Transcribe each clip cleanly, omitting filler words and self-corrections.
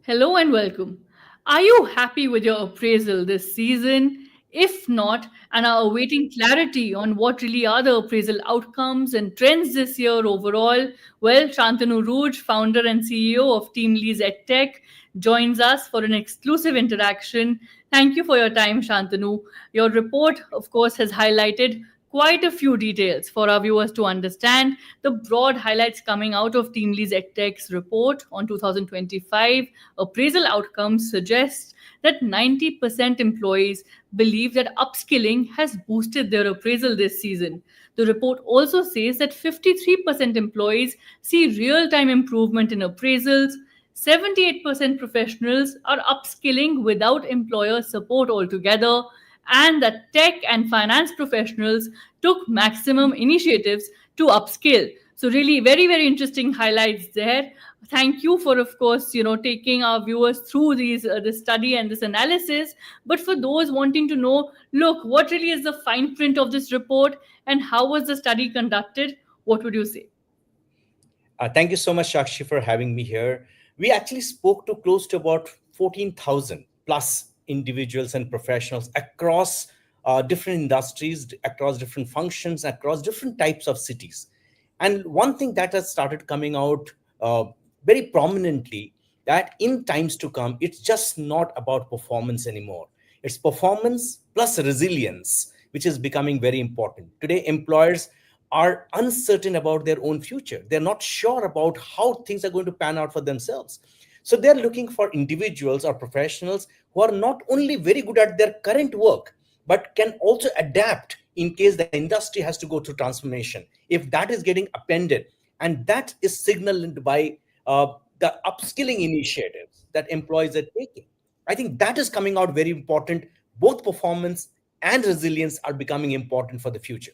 Hello and welcome. Are you happy with your appraisal this season? If not, and are awaiting clarity on what really are the appraisal outcomes and trends this year overall, well, Shantanu Rooj, founder and CEO of TeamLease EdTech, joins us for an exclusive interaction. Thank you for your time, Shantanu. Your report, of course, has highlighted quite a few details for our viewers to understand. The broad highlights coming out of TeamLease EdTech's report on 2025 appraisal outcomes suggest that 90% employees believe that upskilling has boosted their appraisal this season. The report also says that 53% employees see real time improvement in appraisals. 78% professionals are upskilling without employer support altogether, and that tech and finance professionals took maximum initiatives to upskill. So really very, very interesting highlights there. Thank you for, of course, taking our viewers through this study and this analysis. But for those wanting to know, look, what really is the fine print of this report and how was the study conducted? What would you say? Thank you so much, Sakshi, for having me here. We actually spoke to close to about 14,000 plus individuals and professionals across different industries, across different functions, across different types of cities. And one thing that has started coming out very prominently, that in times to come, it's just not about performance anymore. It's performance plus resilience, which is becoming very important. Today, employers are uncertain about their own future. They're not sure about how things are going to pan out for themselves. So they're looking for individuals or professionals who are not only very good at their current work, but can also adapt in case the industry has to go through transformation, if that is getting appended. And that is signaled by the upskilling initiatives that employees are taking. I think that is coming out very important. Both performance and resilience are becoming important for the future.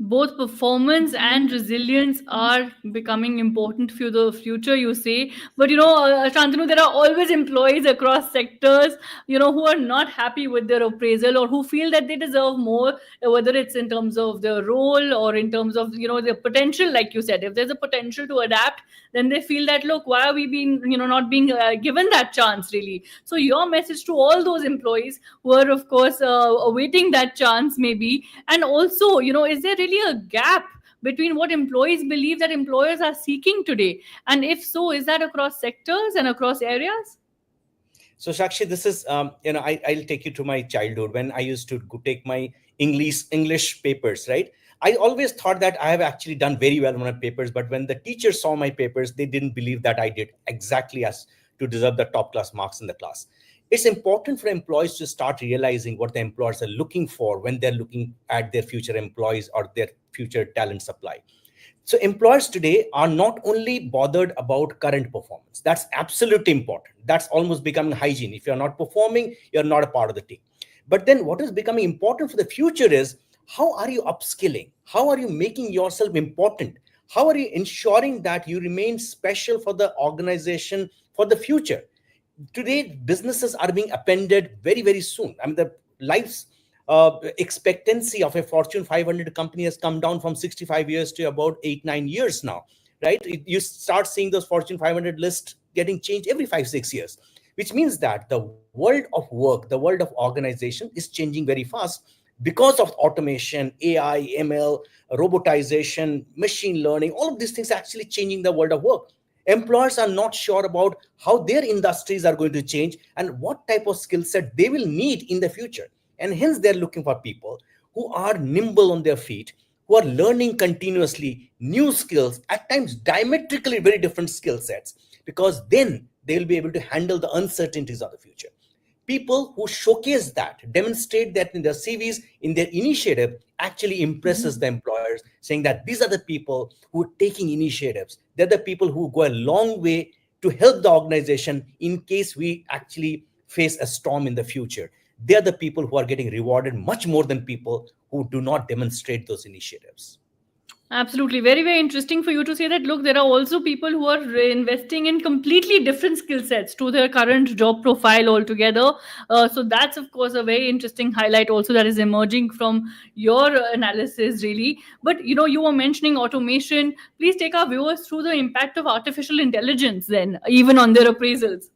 Both performance and resilience are becoming important for the future, you say. But Shantanu, there are always employees across sectors, who are not happy with their appraisal or who feel that they deserve more, whether it's in terms of their role or in terms of, their potential. Like you said, if there's a potential to adapt, then they feel that, look, why are we being, not being given that chance, really? So your message to all those employees who are, of course, awaiting that chance, maybe, and also, is there really a gap between what employees believe that employers are seeking today? And if so, is that across sectors and across areas? So Sakshi, this is I'll take you to my childhood when I used to take my English papers, right? I always thought that I have actually done very well on my papers, but when the teachers saw my papers, they didn't believe that I did exactly as to deserve the top class marks in the class. It's important for employees to start realizing what the employers are looking for when they're looking at their future employees or their future talent supply. So employers today are not only bothered about current performance. That's absolutely important. That's almost becoming hygiene. If you're not performing, you're not a part of the team. But then what is becoming important for the future is, how are you upskilling? How are you making yourself important? How are you ensuring that you remain special for the organization for the future? Today, businesses are being appended very, very soon. I mean, the lives expectancy of a Fortune 500 company has come down from 65 years to about 8-9 years now, right? You start seeing those Fortune 500 lists getting changed every 5-6 years, which means that the world of work, the world of organization is changing very fast because of automation, AI, ML, robotization, machine learning. All of these things are actually changing the world of work. Employers are not sure about how their industries are going to change and what type of skill set they will need in the future. And hence, they're looking for people who are nimble on their feet, who are learning continuously new skills, at times diametrically very different skill sets, because then they'll be able to handle the uncertainties of the future. People who showcase that, demonstrate that in their CVs, in their initiative, actually impresses the employers, saying that these are the people who are taking initiatives. They're the people who go a long way to help the organization in case we actually face a storm in the future. They're the people who are getting rewarded much more than people who do not demonstrate those initiatives. Absolutely. Very, very interesting for you to say that. Look, there are also people who are investing in completely different skill sets to their current job profile altogether. So, that's, of course, a very interesting highlight also that is emerging from your analysis, really. But, you were mentioning automation. Please take our viewers through the impact of artificial intelligence then, even on their appraisals.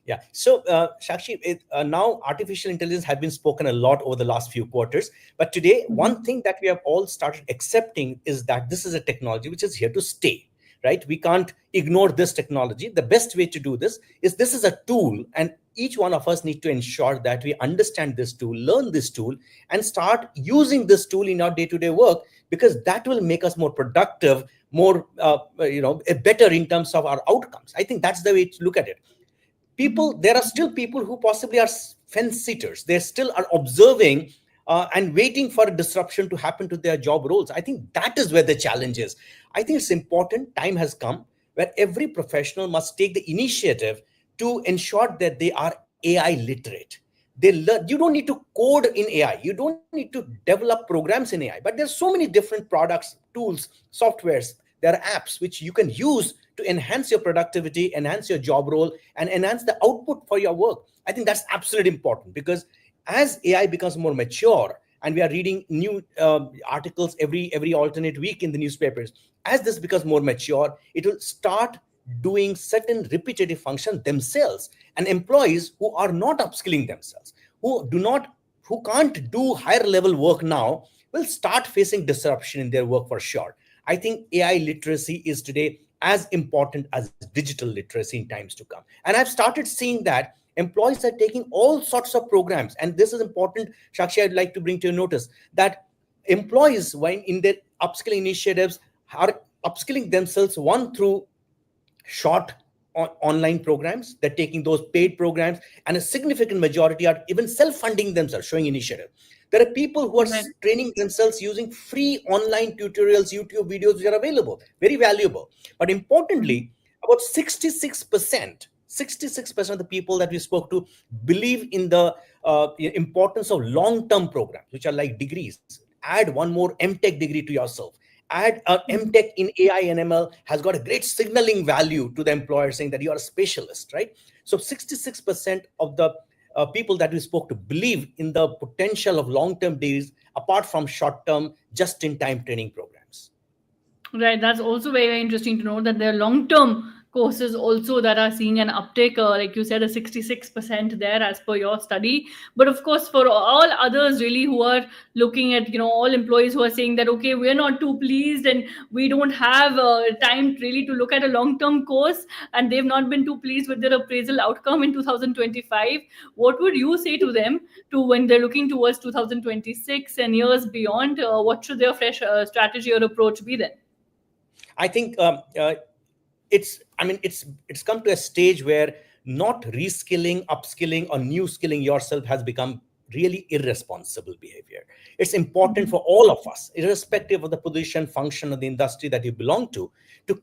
Yeah. So, Sakshi, now artificial intelligence has been spoken a lot over the last few quarters. But today, one thing that we have all started accepting is that this is a technology which is here to stay, right? We can't ignore this technology. The best way to do this is a tool, and each one of us need to ensure that we understand this tool, learn this tool, and start using this tool in our day-to-day work, because that will make us more productive, more, better in terms of our outcomes. I think that's the way to look at it. People, there are still people who possibly are fence sitters. They still are observing and waiting for a disruption to happen to their job roles. I think that is where the challenge is. I think it's important, time has come where every professional must take the initiative to ensure that they are AI literate. They learn. You don't need to code in AI, you don't need to develop programs in AI, but there's so many different products, tools, softwares. There are apps which you can use to enhance your productivity, enhance your job role, and enhance the output for your work. I think that's absolutely important, because as AI becomes more mature, and we are reading new articles every alternate week in the newspapers, as this becomes more mature, it will start doing certain repetitive functions themselves. And employees who are not upskilling themselves, who do not who can't do higher level work now, will start facing disruption in their work for sure. I think AI literacy is today as important as digital literacy in times to come. And I've started seeing that employees are taking all sorts of programs. And this is important, Shakshi, I'd like to bring to your notice that employees, when in their upskilling initiatives, are upskilling themselves, one through short online programs, they're taking those paid programs, and a significant majority are even self-funding themselves, showing initiative. There are people who are Right. training themselves using free online tutorials, YouTube videos, which are available, very valuable. But importantly, about 66% of the people that we spoke to believe in the importance of long-term programs, which are like degrees. Add one more MTech degree to yourself. Add a MTech in AI and ML, has got a great signaling value to the employer, saying that you are a specialist, right? So 66% of the people that we spoke to believe in the potential of long-term degrees apart from short-term, just-in-time training programs. Right, that's also very, very interesting to know that there are long term courses also that are seeing an uptake, like you said, a 66% there as per your study. But of course, for all others really who are looking at, all employees who are saying that, okay, we're not too pleased and we don't have time really to look at a long term course, and they've not been too pleased with their appraisal outcome in 2025, what would you say to them to when they're looking towards 2026 and years beyond? What should their fresh strategy or approach be then? I think it's come to a stage where not reskilling, upskilling, or new skilling yourself has become really irresponsible behavior. It's important for all of us, irrespective of the position, function, or the industry that you belong to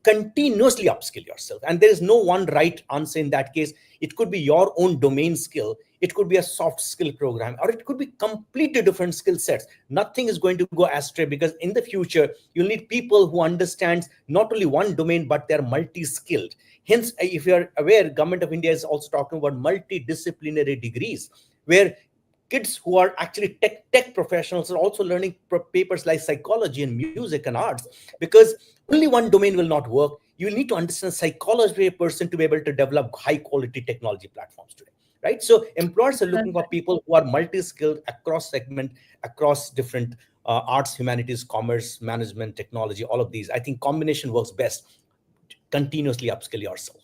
continuously upskill yourself. And there is no one right answer in that case. It could be your own domain skill, it could be a soft skill program, or it could be completely different skill sets. Nothing is going to go astray, because in the future you'll need people who understands not only one domain, but they're multi-skilled. Hence, if you're aware, government of India is also talking about multidisciplinary degrees, where kids who are actually tech professionals are also learning papers like psychology and music and arts, because only one domain will not work. You will need to understand psychology of a person to be able to develop high quality technology platforms today, right? So employers are looking for people who are multi-skilled across segment, across different arts, humanities, commerce, management, technology, all of these. I think combination works best. Continuously upskill yourself.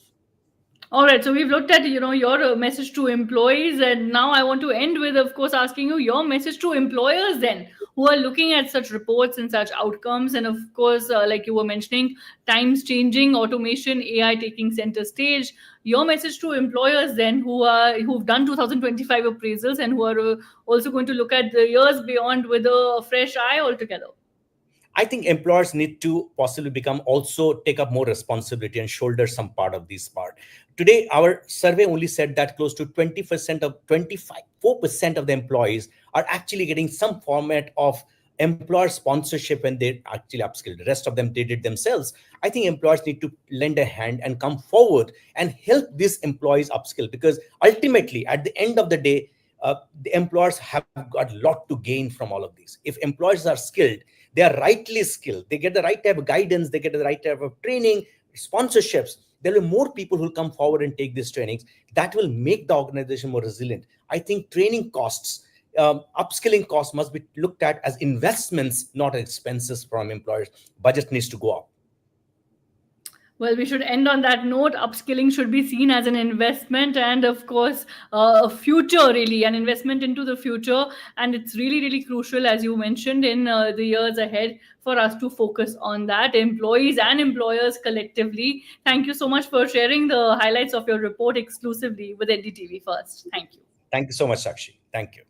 All right, so we've looked at your message to employees, and now I want to end with, of course, asking you your message to employers then, who are looking at such reports and such outcomes, and of course, like you were mentioning, times changing, automation, AI taking center stage. Your message to employers then, who've done 2025 appraisals and who are also going to look at the years beyond with a fresh eye altogether. I think employers need to possibly become also take up more responsibility and shoulder some part of this part. Today, our survey only said that close to 20% of 25, 4% of the employees are actually getting some format of employer sponsorship when they actually upskill. The rest of them they did themselves. I think employers need to lend a hand and come forward and help these employees upskill, because ultimately at the end of the day, the employers have got a lot to gain from all of these. If employers are skilled, they are rightly skilled, they get the right type of guidance, they get the right type of training, sponsorships, there will be more people who will come forward and take these trainings. That will make the organization more resilient. I think training costs, upskilling costs must be looked at as investments, not as expenses from employers. Budget needs to go up. Well, we should end on that note. Upskilling should be seen as an investment and, of course, a future, really, an investment into the future. And it's really, really crucial, as you mentioned, in the years ahead for us to focus on that, employees and employers collectively. Thank you so much for sharing the highlights of your report exclusively with NDTV First. Thank you. Thank you so much, Sakshi. Thank you.